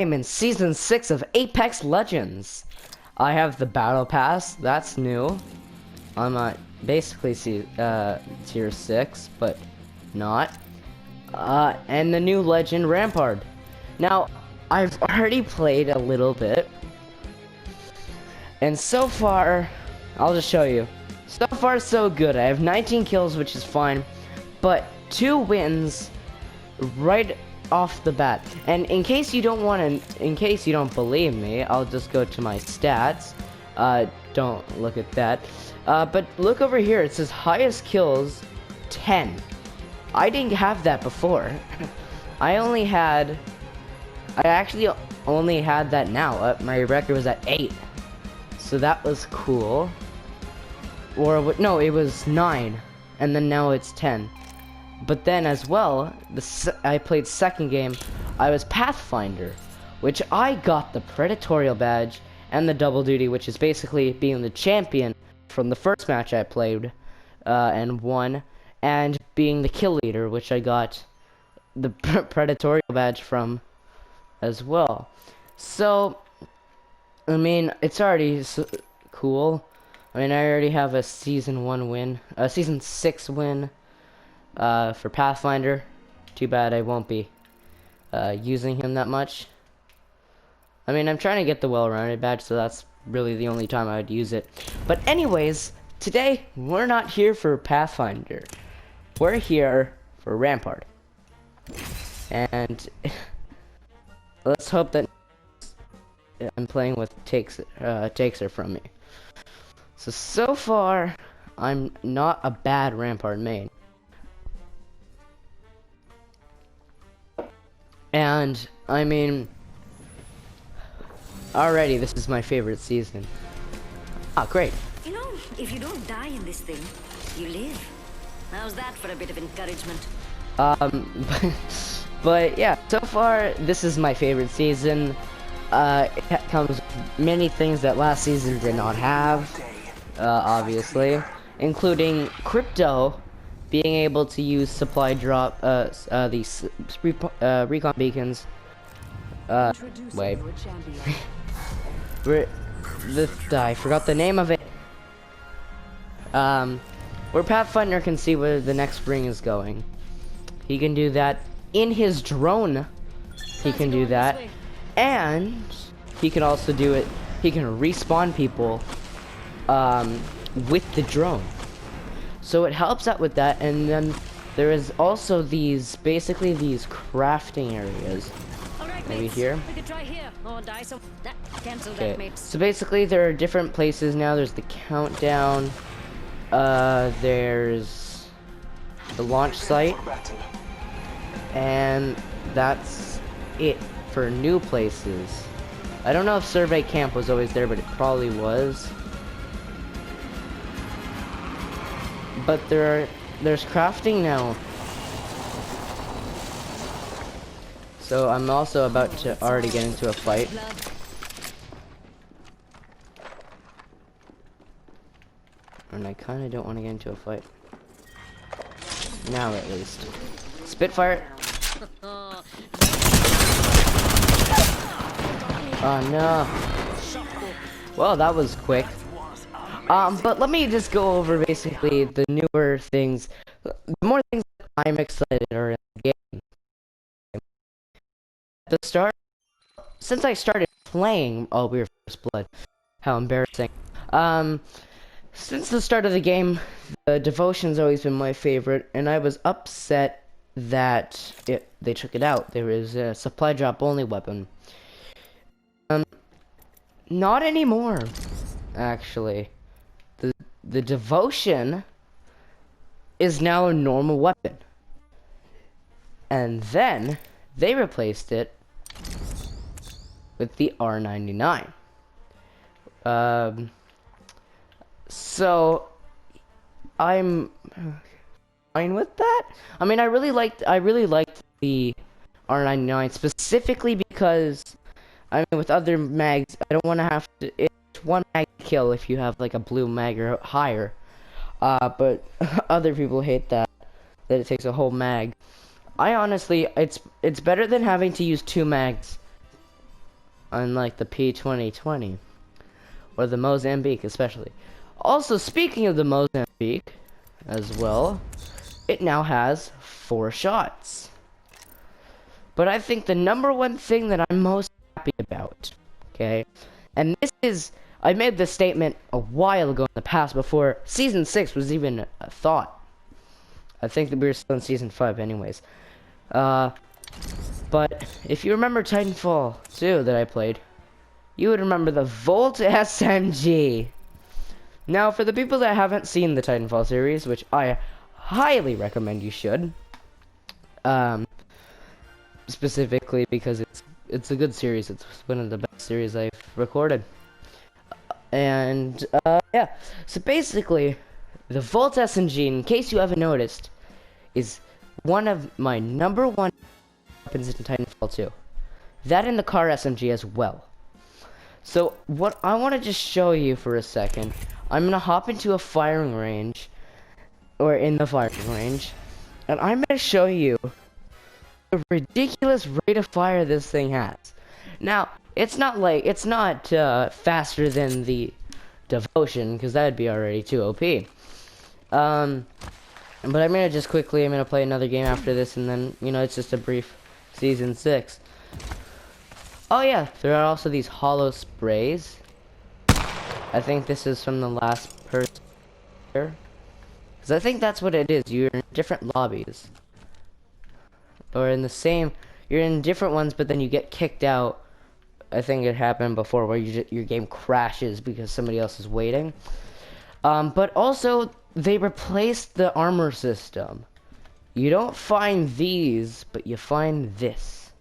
I'm in Season 6 of Apex Legends. I have the Battle Pass, that's new. I'm at basically Tier 6, but not. And the new Legend Rampart. Now, I've already played a little bit. And so far, I'll just show you. So far, so good. I have 19 kills, which is fine. But 2 wins right off the bat. And in case you don't believe me, I'll just go to my stats. Don't look at that. But look over here. It says highest kills, 10. I didn't have that before. I actually only had that now. My record was at 8. So that was cool. Or no, it was 9, and then now it's 10. But then as well, I played second game. I was Pathfinder, which I got the Predatorial badge and the double duty, which is basically being the champion from the first match I played and won, and being the kill leader, which I got the Predatorial badge from as well. So, I mean, it's already cool. I mean, I already have a Season 1 win, a Season 6 win for Pathfinder. Too bad I won't be using him that much. I mean, I'm trying to get the well-rounded badge, so that's really the only time I would use it. But anyways, today, we're not here for Pathfinder. We're here for Rampart. And let's hope that I'm playing with takes her from me. So far, I'm not a bad Rampart main. And, I mean, already this is my favorite season. Ah, great. You know, if you don't die in this thing, you live. How's that for a bit of encouragement? But yeah, so far, this is my favorite season. It comes with many things that last season did not have. Obviously, including Crypto being able to use supply drop, these recon beacons. Wait. I forgot the name of it. Where Pathfinder can see where the next ring is going. He can do that in his drone. He can do that. And he can also do it, he can respawn people with the drone. So it helps out with that. And then there is also basically these crafting areas. Maybe here. We could try here or die some. Cancel Okay. that, mates. So basically there are different places now. There's the countdown. There's the launch site. And that's it for new places. I don't know if Survey Camp was always there, but it probably was. But there's crafting now. So I'm also about to already get into a fight. And I kind of don't want to get into a fight. Now at least. Spitfire. Oh no. Well, that was quick. But let me just go over basically the newer things. The more things that I'm excited are in the game. At the start, since I started playing, oh, we were First Blood. How embarrassing. Since the start of the game, the Devotion's always been my favorite, and I was upset that they took it out. There is a supply drop only weapon. Not anymore, actually. The Devotion is now a normal weapon. And then they replaced it with the R99. So I'm fine with that. I mean, I really liked the R99 specifically because I mean, with other mags, I don't want to have to. It's one mag kill if you have like a blue mag or higher. But other people hate that it takes a whole mag. I honestly, it's better than having to use 2 mags unlike the P2020 or the Mozambique especially. Also, speaking of the Mozambique as well, it now has 4 shots. But I think the number one thing that I'm most happy about, okay, and this is, I made this statement a while ago in the past before Season 6 was even a thought. I think that we were still in Season 5 anyways. But if you remember Titanfall 2 that I played, you would remember the Volt SMG. Now, for the people that haven't seen the Titanfall series, which I highly recommend you should, specifically because it's a good series. It's one of the best series I've recorded. And yeah, so basically, the Volt SMG, in case you haven't noticed, is one of my number one weapons in Titanfall 2. That and the car SMG as well. So what I want to just show you for a second, I'm gonna hop into a firing range, or in the firing range, and I'm gonna show you the ridiculous rate of fire this thing has. Now, it's not faster than the Devotion, because that'd be already too OP. But I'm gonna play another game after this, and then, you know, it's just a brief Season 6. Oh yeah, there are also these hollow sprays. I think this is from the last person here. Because I think that's what it is. You're in different lobbies. Or in the same, you're in different ones, but then you get kicked out. I think it happened before where your game crashes because somebody else is waiting. But also, they replaced the armor system. You don't find these, but you find this.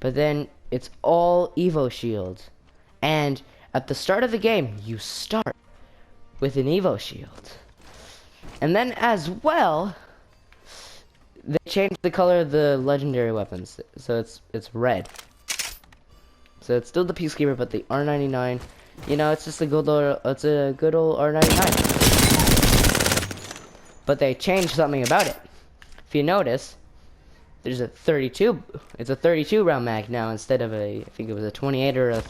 But then, it's all Evo shields. And at the start of the game, you start with an Evo shield. And then as well, they changed the color of the legendary weapons. So it's red. So it's still the Peacekeeper, but the R99, you know, it's just a good old, R99. But they changed something about it. If you notice, there's a 32, it's a 32 round mag now instead of I think it was a 28 or a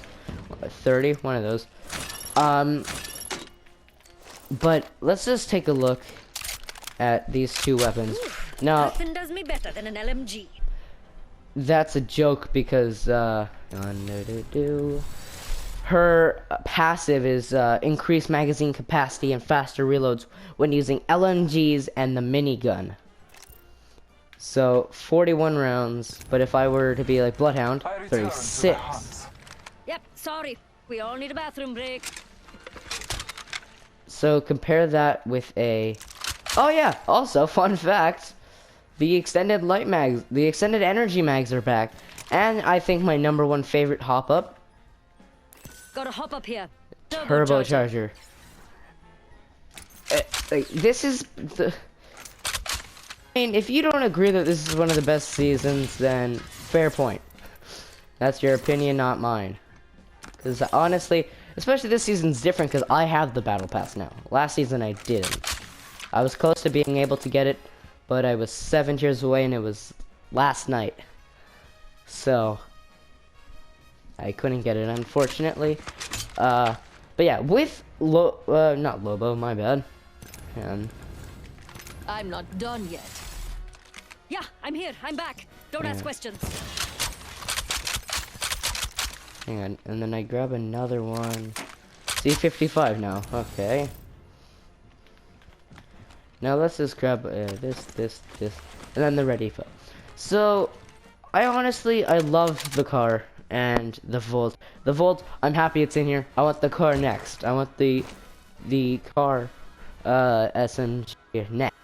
30, one of those. But let's just take a look at these two weapons. Now, nothing does me better than an LMG. That's a joke because, her passive is increased magazine capacity and faster reloads when using LMGs and the minigun. So, 41 rounds, but if I were to be like Bloodhound, 36. Yep, sorry. We all need a bathroom break. So, compare that with a... Oh yeah, also, fun fact, the extended light mags, the extended energy mags are back. And I think my number one favorite hop-up. Gotta hop up here. Turbocharger. This is the... I mean, if you don't agree that this is one of the best seasons, then fair point. That's your opinion, not mine. Because honestly, especially this season's different because I have the Battle Pass now. Last season I didn't. I was close to being able to get it, but I was 7 years away and it was last night. So, I couldn't get it, unfortunately. But yeah, with not Lobo, my bad. And I'm not done yet. Yeah, I'm here. I'm back. Don't ask questions. Hang on, and then I grab another one. C55 now. Okay. Now let's just grab this, and then the ready foot. So, I love the car and the Volt. The Volt, I'm happy it's in here. I want the car next. I want the car SMG next.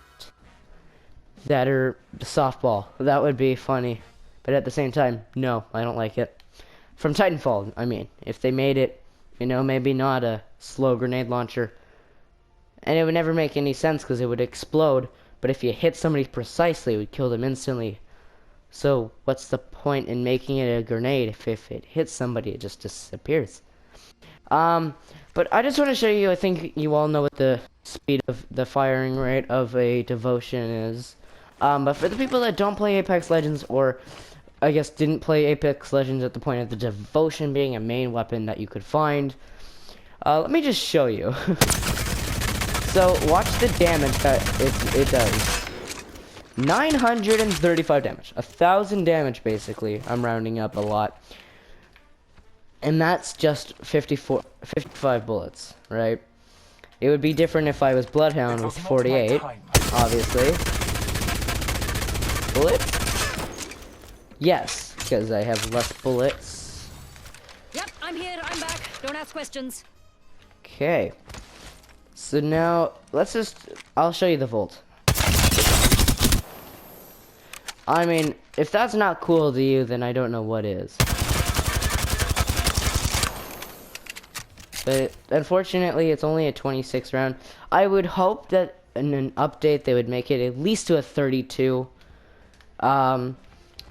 That are softball. That would be funny. But at the same time, no, I don't like it. From Titanfall, I mean. If they made it, you know, maybe not a slow grenade launcher. And it would never make any sense because it would explode. But if you hit somebody precisely, it would kill them instantly. So, what's the point in making it a grenade if it hits somebody, it just disappears? But I just want to show you, I think you all know what the speed of the firing rate of a Devotion is. But for the people that don't play Apex Legends or I guess, didn't play Apex Legends at the point of the devotion being a main weapon that you could find. Let me just show you. So, watch the damage that it does. 935 damage. 1,000 damage, basically. I'm rounding up a lot. And that's just 55 bullets, right? It would be different if I was Bloodhound with 48, obviously. Bullets? Yes, because I have less bullets. Yep, I'm here. I'm back. Don't ask questions. Okay. So now, I'll show you the Volt. I mean, if that's not cool to you, then I don't know what is. But unfortunately, it's only a 26 round. I would hope that in an update they would make it at least to a 32. But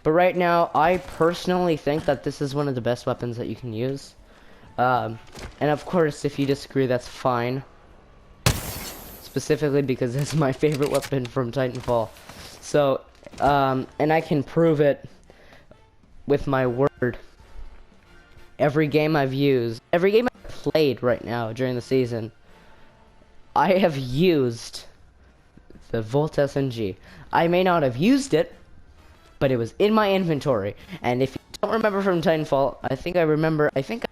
right now, I personally think that this is one of the best weapons that you can use. And of course, if you disagree, that's fine. Specifically because it's my favorite weapon from Titanfall. So, and I can prove it with my word. Every game I've played right now during the season, I have used the Volt SMG. I may not have used it, but it was in my inventory. And if you don't remember from Titanfall, I think I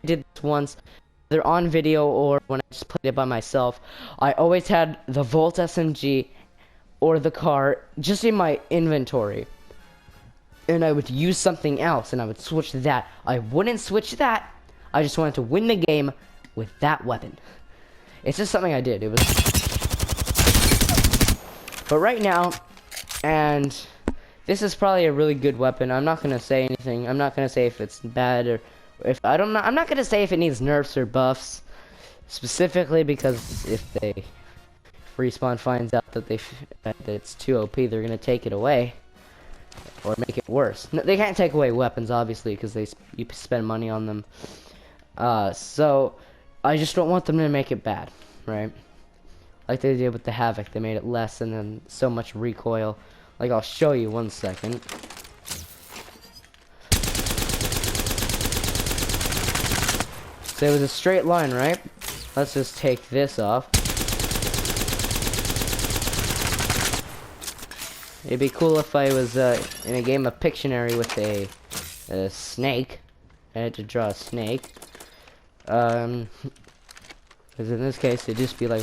did this once, either on video or when I just played it by myself. I always had the Volt SMG or the car just in my inventory. And I would use something else and I would switch to that. I wouldn't switch to that. I just wanted to win the game with that weapon. It's just something I did. It was. But right now, and this is probably a really good weapon. I'm not gonna say anything. I'm not gonna say if it's bad or if I'm not gonna say if it needs nerfs or buffs, specifically because if Respawn finds out that that it's too OP, they're gonna take it away or make it worse. No, they can't take away weapons, obviously, because you spend money on them. So I just don't want them to make it bad, right? Like they did with the Havoc, they made it less and then so much recoil. Like, I'll show you 1 second. So it was a straight line, right? Let's just take this off. It'd be cool if I was in a game of Pictionary with a snake. I had to draw a snake. Because in this case, it'd just be like...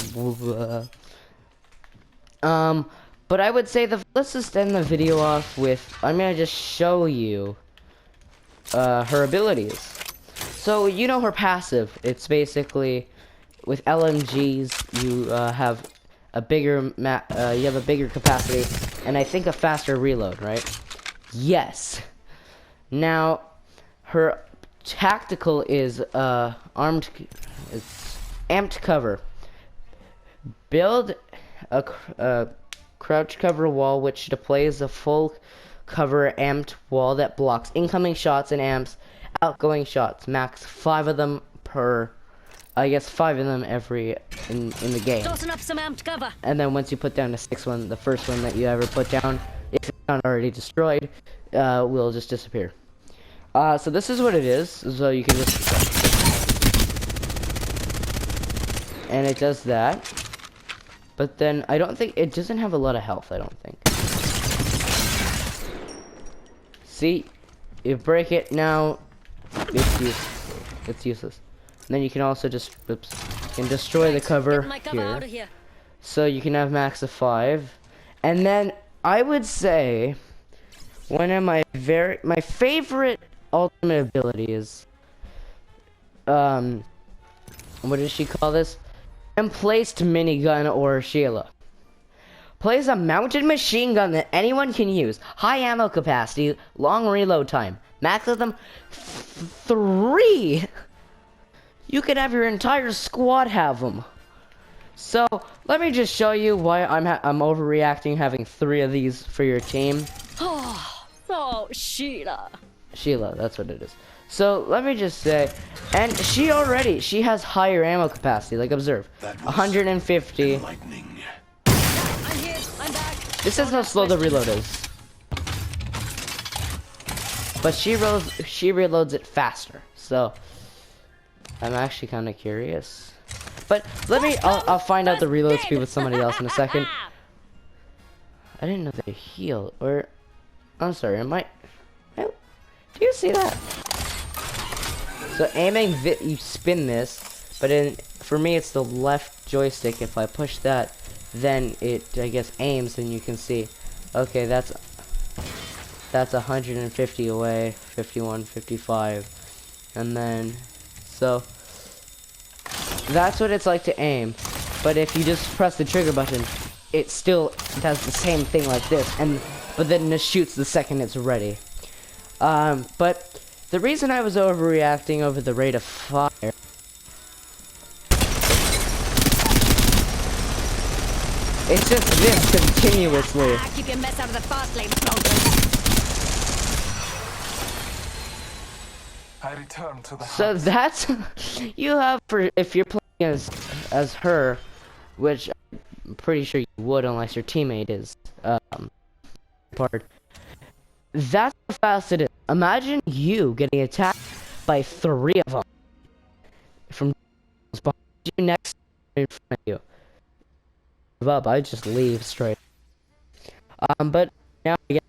But I would say let's just end the video off with, I'm gonna just show you her abilities. So you know her passive. It's basically with LMGs you have a bigger capacity and I think a faster reload, right? Yes. Now her tactical is it's amped cover. Build a crouch cover wall which deploys a full cover amped wall that blocks incoming shots and amps outgoing shots. Max 5 of them per, I guess 5 of them every in the game. Tossing up some amped cover. And then once you put down the 6th one, the first one that you ever put down, if it's not already destroyed, will just disappear. So this is what it is. So you can just, and it does that. But then I don't think it doesn't have a lot of health. I don't think. See, you break it now. It's useless. It's useless. And then you can also just destroy the cover here. So you can have max of 5. And then I would say one of my favorite ultimate ability is what does she call this? Emplaced minigun or Sheila. Plays a mounted machine gun that anyone can use. High ammo capacity, long reload time. Max of them 3. You could have your entire squad have them. So let me just show you why I'm overreacting having 3 of these for your team. Oh, Sheila. Sheila, that's what it is. So let me just say, and she has higher ammo capacity. Like observe, 150. I'm here. I'm back. This is how slow the reload is. but she reloads it faster. So I'm actually kind of curious. But I'll find out the reload speed with somebody else in a second. I didn't know they heal, or I'm sorry, do you see that? So aiming, you spin this, but for me it's the left joystick. If I push that, then it, I guess, aims, and you can see, okay, that's 150 away, 51, 55, and then, so that's what it's like to aim. But if you just press the trigger button, it still does the same thing like this, but then it shoots the second it's ready. But the reason I was overreacting over the rate of fire, it's just this continuously. Keep your mess out of the fast lane, I return to the So that's you have for if you're playing as her, which I'm pretty sure you would unless your teammate is part. That's how fast it is. Imagine you getting attacked by 3 of them from behind you, next in front of you. Give up, I just leave straight. But now I get.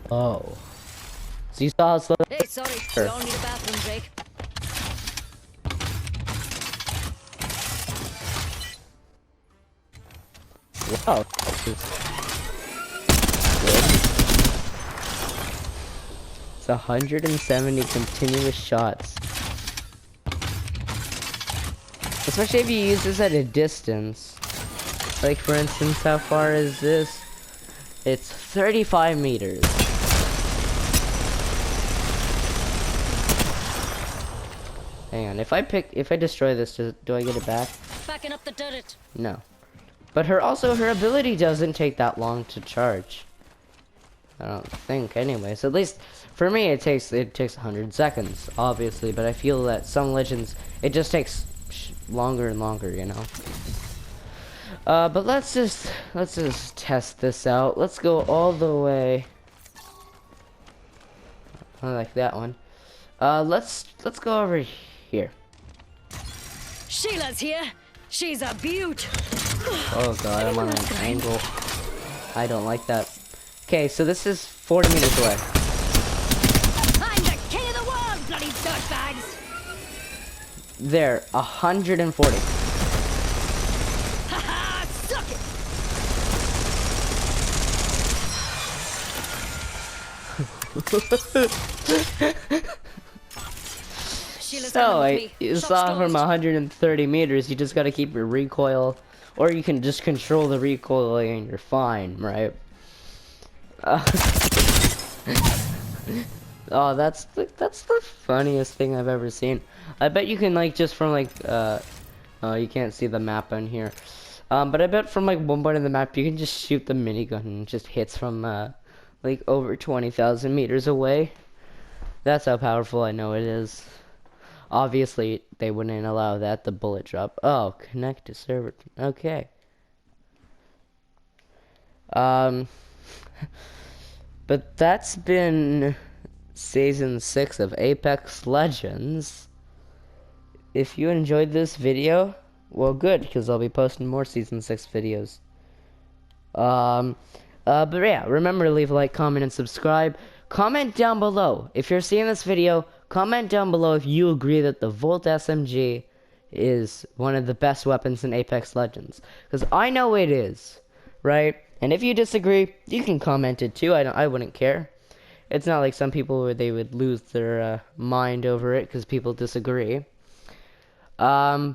Oh. So you saw how slow. Hey, sorry, we all need a bathroom break. Wow. It's 170 continuous shots. Especially if you use this at a distance. Like for instance, how far is this? It's 35 meters. Hang on, if I destroy this, do I get it back? Backing up the turret. No. But her ability doesn't take that long to charge. I don't think, anyways. At least for me, it takes 100 seconds, obviously. But I feel that some legends, it just takes longer and longer, you know. But let's just test this out. Let's go all the way. I like that one. Let's go over here. Sheila's here. She's a beaut. Oh god, I'm on an angle. I don't like that. Okay, so this is 40 meters away. I'm the king of the world, bloody dirtbags. There, 140. Haha, suck it. Sheila's coming with me. You Shop's saw from closed. 130 meters, you just gotta keep your recoil, or you can just control the recoil and you're fine, right? Oh, that's the funniest thing I've ever seen. I bet you can like just from like you can't see the map on here, but I bet from like one point of the map you can just shoot the minigun and it just hits from like over 20,000 meters away. That's how powerful I know it is. Obviously, they wouldn't allow that, the bullet drop. Oh, connect to server. Okay. But that's been Season 6 of Apex Legends. If you enjoyed this video, well, good, because I'll be posting more Season 6 videos. But yeah, remember to leave a like, comment, and subscribe. Comment down below. If you're seeing this video, comment down below if you agree that the Volt SMG is one of the best weapons in Apex Legends. Because I know it is, right? And if you disagree, you can comment it too. I wouldn't care. It's not like some people where they would lose their mind over it because people disagree. But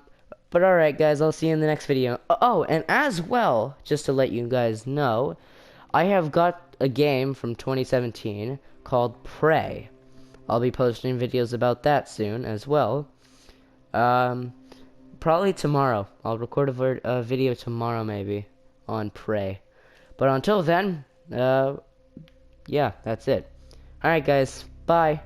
alright guys, I'll see you in the next video. Oh, and as well, just to let you guys know, I have got a game from 2017 called Prey. I'll be posting videos about that soon as well. Probably tomorrow. I'll record a video tomorrow maybe on Prey. But until then, yeah, that's it. Alright guys, bye.